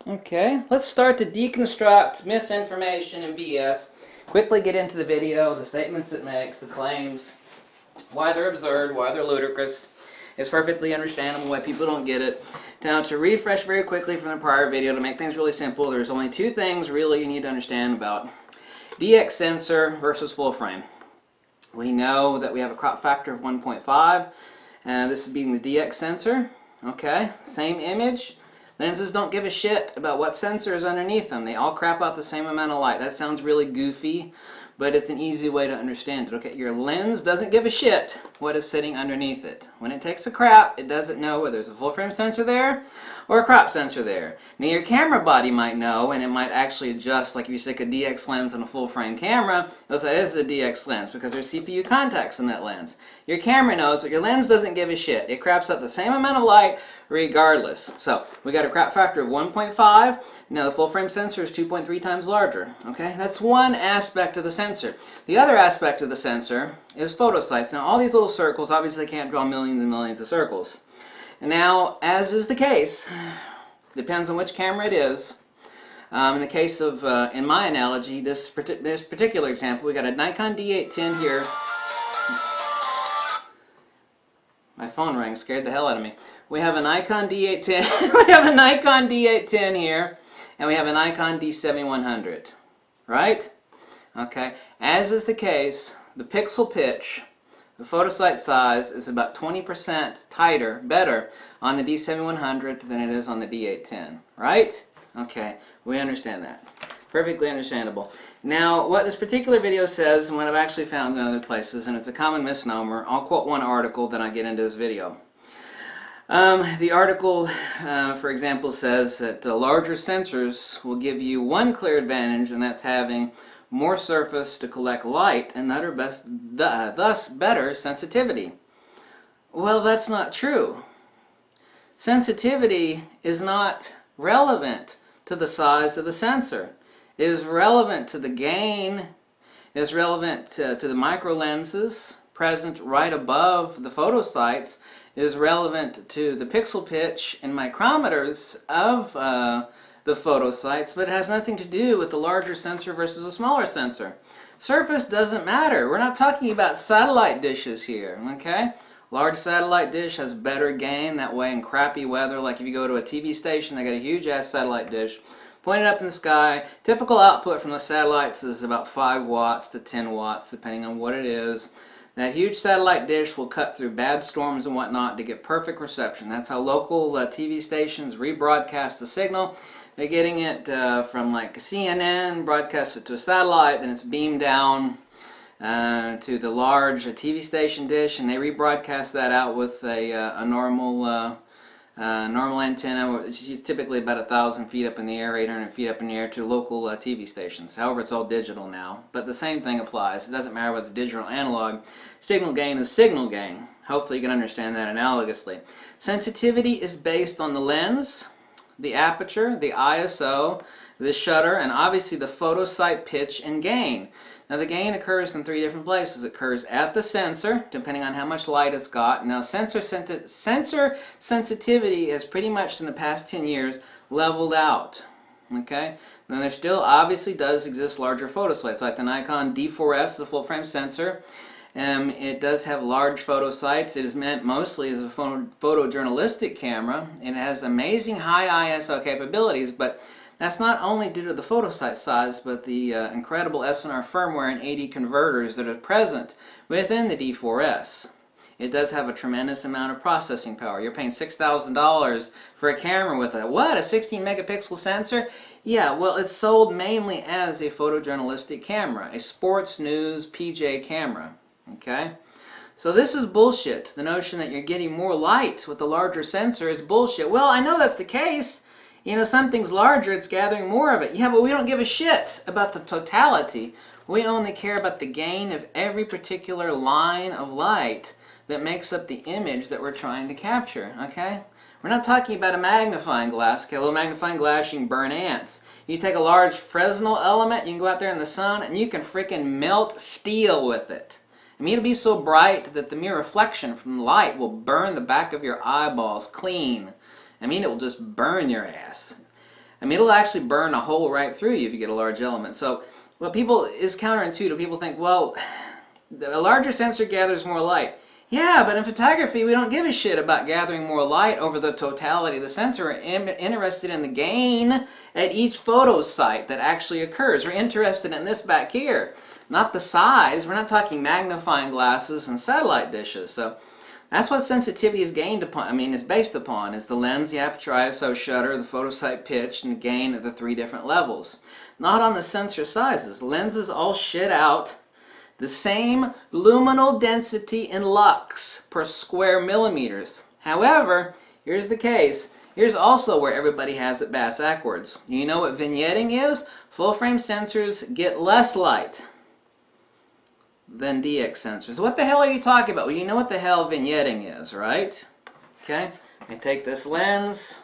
Okay, let's start to deconstruct misinformation and BS. Quickly get into the video, the statements it makes, the claims, why they're absurd, why they're ludicrous. It's perfectly understandable why people don't get it. Now, to refresh very quickly from the prior video, to make things really simple, there's only two things really you need to understand about DX sensor versus full frame. We know that we have a crop factor of 1.5, and this is being the DX sensor. Okay, same image. Lenses don't give a shit about what sensor is underneath them. They all crap out the same amount of light. That sounds really goofy, but it's an easy way to understand it. Okay, your lens doesn't give a shit what is sitting underneath it. When it takes a crap, it doesn't know whether there's a full frame sensor there or a crop sensor there. Now your camera body might know, and it might actually adjust, like if you stick a DX lens on a full frame camera, it'll say this is a DX lens because there's CPU contacts in that lens. Your camera knows, but your lens doesn't give a shit. It craps out the same amount of light regardless. So we got a crop factor of 1.5. Now the full frame sensor is 2.3 times larger. Okay, that's one aspect of the sensor. The other aspect of the sensor is photosites. Now all these little circles, obviously can't draw millions and millions of circles. Now, as is the case, depends on which camera it is. In the case of, in my analogy, this particular example, we got a Nikon D810 here. My phone rang, scared the hell out of me. We have a Nikon D810. We have a Nikon D810 here, and we have a Nikon D7100, right? Okay. As is the case, the pixel pitch, the photosite size is about 20% tighter, better on the D7100 than it is on the D810, right? Okay, we understand that. Perfectly understandable. Now, what this particular video says, and what I've actually found in other places, and it's a common misnomer, I'll quote one article, then I get into this video. The article, for example, says that larger sensors will give you one clear advantage, and that's having more surface to collect light, and thus better sensitivity. Well, that's not true. Sensitivity is not relevant to the size of the sensor. It is relevant to the gain. It is relevant to the micro lenses present right above the photosites. It is relevant to the pixel pitch and micrometers of the photosites, but it has nothing to do with the larger sensor versus a smaller sensor. Surface doesn't matter. We're not talking about satellite dishes here, okay? Large satellite dish has better gain. That way in crappy weather, like if you go to a TV station, they got a huge ass satellite dish pointed up in the sky. Typical output from the satellites is about 5 watts to 10 watts, depending on what it is. That huge satellite dish will cut through bad storms and whatnot to get perfect reception. That's how local TV stations rebroadcast the signal. They're getting it from like CNN, broadcast it to a satellite, then it's beamed down to the large TV station dish, and they rebroadcast that out with a normal antenna, which is typically about 1,000 feet up in the air, 800 feet up in the air, to local TV stations. However, it's all digital now, but the same thing applies. It doesn't matter whether it's digital or analog. Signal gain is signal gain. Hopefully you can understand that analogously. Sensitivity is based on the lens, the aperture, the ISO, the shutter, and obviously the photosite pitch and gain. Now the gain occurs in 3 different places. It occurs at the sensor, depending on how much light it's got. Now sensor sensitivity has pretty much in the past 10 years leveled out. Okay? Now there still obviously does exist larger photosites, like the Nikon D4S, the full frame sensor. It does have large photosites. It is meant mostly as a photojournalistic camera. It has amazing high ISO capabilities, but that's not only due to the photosite size, but the incredible SNR firmware and AD converters that are present within the D4S. It does have a tremendous amount of processing power. You're paying $6,000 for a camera with a 16 megapixel sensor? Yeah, well, it's sold mainly as a photojournalistic camera, a sports news PJ camera. Okay? So this is bullshit. The notion that you're getting more light with the larger sensor is bullshit. Well, I know that's the case. You know, something's larger, it's gathering more of it. Yeah, but we don't give a shit about the totality. We only care about the gain of every particular line of light that makes up the image that we're trying to capture, okay? We're not talking about a magnifying glass. Okay, a little magnifying glass, you can burn ants. You take a large Fresnel element, you can go out there in the sun, and you can freaking melt steel with it. I mean, it'll be so bright that the mere reflection from light will burn the back of your eyeballs clean. I mean, it will just burn your ass. I mean, it'll actually burn a hole right through you if you get a large element. So what people is counterintuitive. People think, well, a larger sensor gathers more light. Yeah, but in photography, we don't give a shit about gathering more light over the totality of the sensor. We're interested in the gain at each photo site that actually occurs. We're interested in this back here, not the size. We're not talking magnifying glasses and satellite dishes. So that's what sensitivity is gained upon. I mean, is based upon is the lens, the aperture, ISO, shutter, the photo site pitch, and the gain at the 3 different levels. Not on the sensor sizes. Lenses all shit out the same luminal density in lux per square millimeters. However, here's the case. Here's also where everybody has it backwards. You know what vignetting is? Full frame sensors get less light than DX sensors. What the hell are you talking about? Well, you know what the hell vignetting is, right? Okay, I take this lens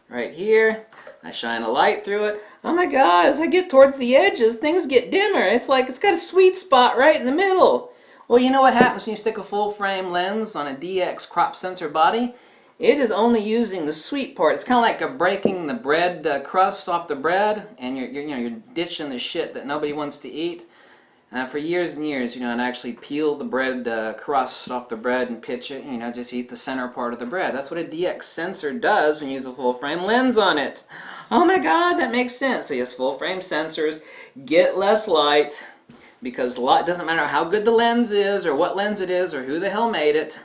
right here, I shine a light through it. Oh my God, as I get towards the edges, things get dimmer. It's like it's got a sweet spot right in the middle. Well, you know what happens when you stick a full frame lens on a DX crop sensor body? It is only using the sweet part. It's kind of like breaking the bread crust off the bread, and you're ditching the shit that nobody wants to eat. For years and years, I'd actually peel the bread crust off the bread and pitch it, just eat the center part of the bread. That's what a DX sensor does when you use a full frame lens on it. Oh my God, that makes sense. So yes, full frame sensors get less light because light doesn't matter how good the lens is or what lens it is or who the hell made it,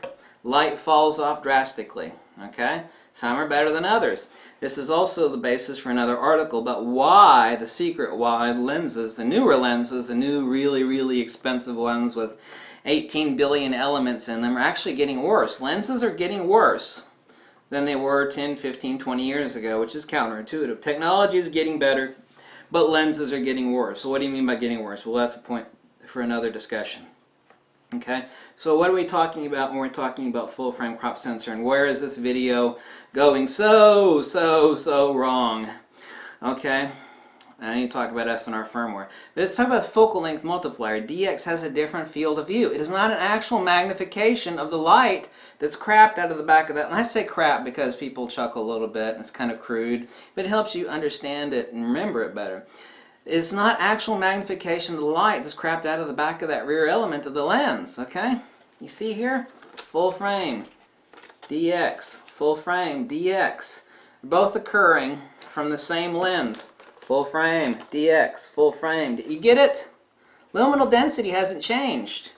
light falls off drastically, okay? Some are better than others. This is also the basis for another article about why, the secret why lenses, the newer lenses, the new really, really expensive ones with 18 billion elements in them are actually getting worse. Lenses are getting worse than they were 10, 15, 20 years ago, which is counterintuitive. Technology is getting better, but lenses are getting worse. So what do you mean by getting worse? Well, that's a point for another discussion. Okay, so what are we talking about when we're talking about full frame crop sensor, and where is this video going so wrong? Okay, I need to talk about SNR firmware. But let's talk about focal length multiplier. DX has a different field of view. It is not an actual magnification of the light that's crapped out of the back of that. And I say crap because people chuckle a little bit and it's kind of crude, but it helps you understand it and remember it better. It's not actual magnification of the light that's crapped out of the back of that rear element of the lens, okay? You see here? Full frame, DX, full frame, DX. Both occurring from the same lens. Full frame, DX, full frame. You get it? Luminal density hasn't changed.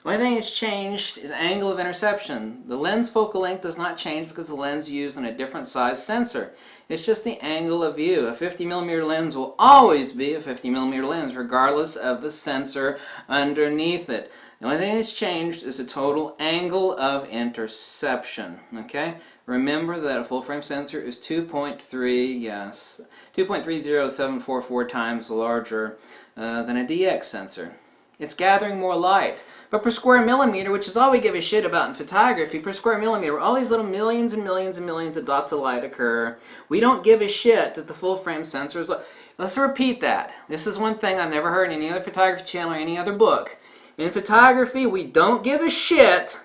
The only thing that's changed is angle of interception. The lens focal length does not change because the lens is used on a different size sensor. It's just the angle of view. A 50mm lens will always be a 50mm lens regardless of the sensor underneath it. The only thing that's changed is the total angle of interception. Okay? Remember that a full frame sensor is 2.30744 times larger than a DX sensor. It's gathering more light. But per square millimeter, which is all we give a shit about in photography, per square millimeter, where all these little millions and millions and millions of dots of light occur, we don't give a shit that the full frame sensors. Let's repeat that. This is one thing I've never heard in any other photography channel or any other book. In photography, we don't give a shit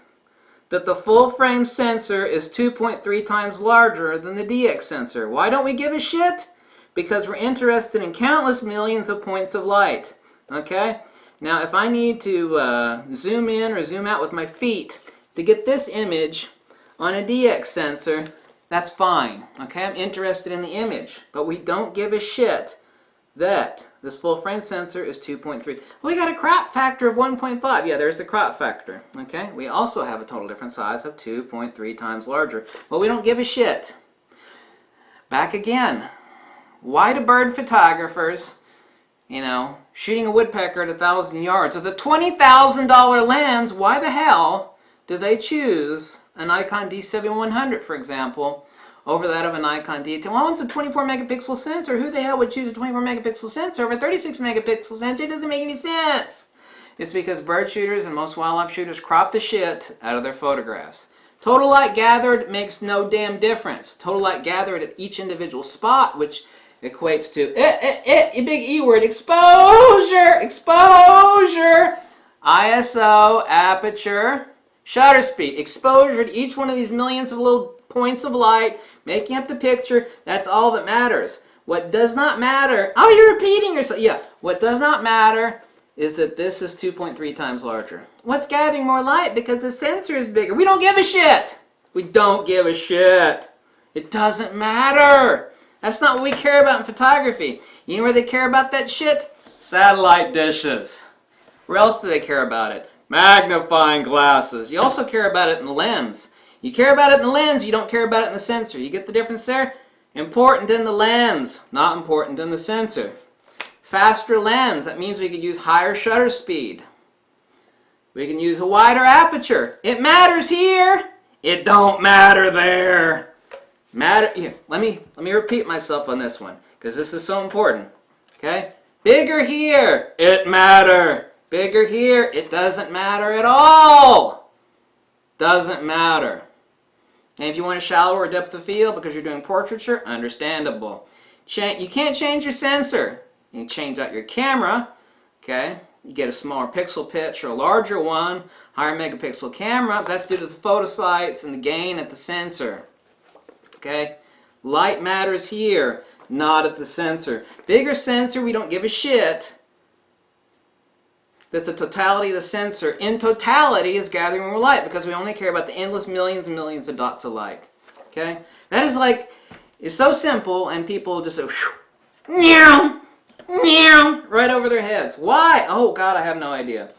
that the full frame sensor is 2.3 times larger than the DX sensor. Why don't we give a shit? Because we're interested in countless millions of points of light. Okay? Now, if I need to zoom in or zoom out with my feet to get this image on a DX sensor, that's fine. Okay, I'm interested in the image, but we don't give a shit that this full frame sensor is 2.3. Well, we got a crop factor of 1.5. Yeah, there's the crop factor. Okay, we also have a total different size of 2.3 times larger. Well, we don't give a shit. Back again. Why do bird photographers, shooting a woodpecker at 1,000 yards with a $20,000 lens, why the hell do they choose a Nikon D7100, for example, over that of a Nikon D10? Well, it's a 24 megapixel sensor. Who the hell would choose a 24 megapixel sensor over a 36 megapixel sensor? It doesn't make any sense. It's because bird shooters and most wildlife shooters crop the shit out of their photographs. Total light gathered makes no damn difference. Total light gathered at each individual spot, which equates to big E word, exposure, ISO, aperture, shutter speed, exposure to each one of these millions of little points of light making up the picture. That's all that matters. What does not matter, oh, you're repeating yourself. Yeah, what does not matter is that this is 2.3 times larger. What's gathering more light? Because the sensor is bigger. We don't give a shit. We don't give a shit. It doesn't matter. That's not what we care about in photography. You know where they care about that shit? Satellite dishes. Where else do they care about it? Magnifying glasses. You also care about it in the lens. You care about it in the lens, you don't care about it in the sensor. You get the difference there? Important in the lens, not important in the sensor. Faster lens, that means we could use higher shutter speed. We can use a wider aperture. It matters here. It don't matter there. Here, let me repeat myself on this one, because this is so important. Okay? Bigger here, it matter. Bigger here, it doesn't matter at all. Doesn't matter. And if you want a shallower depth of field because you're doing portraiture, understandable. You can't change your sensor. You can change out your camera. Okay? You get a smaller pixel pitch or a larger one, higher megapixel camera. That's due to the photosites and the gain at the sensor. Okay? Light matters here, not at the sensor. Bigger sensor, we don't give a shit that the totality of the sensor in totality is gathering more light, because we only care about the endless millions and millions of dots of light. Okay? That is like, it's so simple, and people just go, meow, meow, right over their heads. Why? Oh God, I have no idea.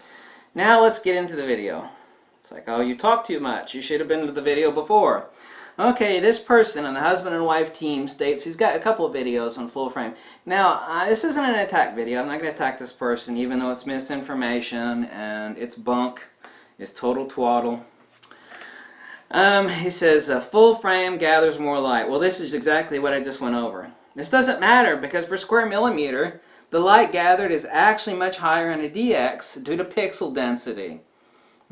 Now let's get into the video. It's like, oh, you talk too much. You should have been to the video before. Okay, this person on the husband and wife team states he's got a couple of videos on full frame. Now, this isn't an attack video. I'm not going to attack this person, even though it's misinformation and it's bunk. It's total twaddle. He says, full frame gathers more light. Well, this is exactly what I just went over. This doesn't matter, because per square millimeter, the light gathered is actually much higher in a DX due to pixel density.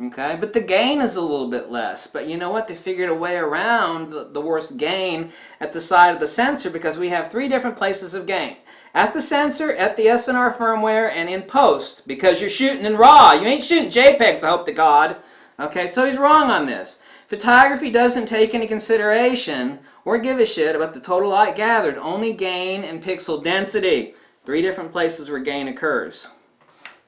Okay, but the gain is a little bit less. But you know what? They figured a way around the worst gain at the side of the sensor, because we have 3 different places of gain. At the sensor, at the SNR firmware, and in post, because you're shooting in RAW. You ain't shooting JPEGs, I hope to God. Okay, so he's wrong on this. Photography doesn't take into consideration or give a shit about the total light gathered, only gain and pixel density. 3 different places where gain occurs.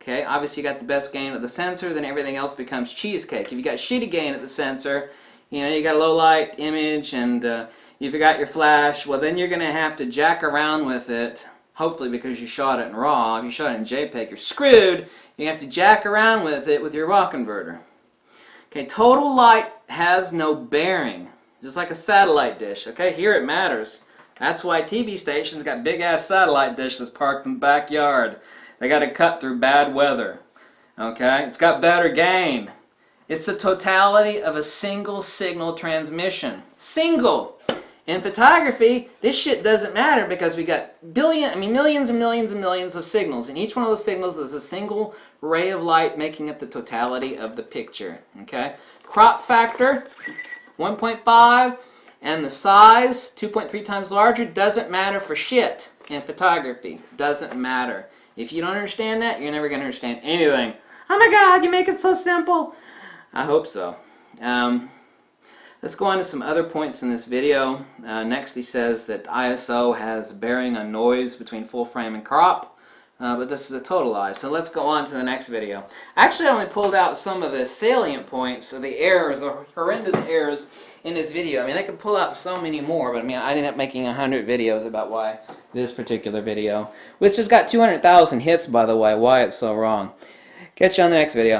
Okay, obviously you got the best gain at the sensor, then everything else becomes cheesecake. If you got shitty gain at the sensor, you know, you got a low light image and you forgot your flash, well then you're going to have to jack around with it, hopefully because you shot it in RAW. If you shot it in JPEG, you're screwed. You have to jack around with it with your RAW converter. Okay, total light has no bearing, just like a satellite dish. Okay, here it matters. That's why TV stations got big-ass satellite dishes parked in the backyard. They got to cut through bad weather. Okay? It's got better gain. It's the totality of a single signal transmission. Single! In photography, this shit doesn't matter, because we got millions and millions and millions of signals. And each one of those signals is a single ray of light making up the totality of the picture. Okay? Crop factor, 1.5, and the size, 2.3 times larger, doesn't matter for shit in photography. Doesn't matter. If you don't understand that, you're never going to understand anything. Oh my God, you make it so simple. I hope so. Let's go on to some other points in this video. Next, he says that ISO has bearing on noise between full frame and crop. But this is a total lie. So let's go on to the next video. Actually, I only pulled out some of the salient points, of the errors, the horrendous errors in this video. I mean, I could pull out so many more, but I mean, I ended up making 100 videos about why this particular video, which has got 200,000 hits, by the way, why it's so wrong. Catch you on the next video.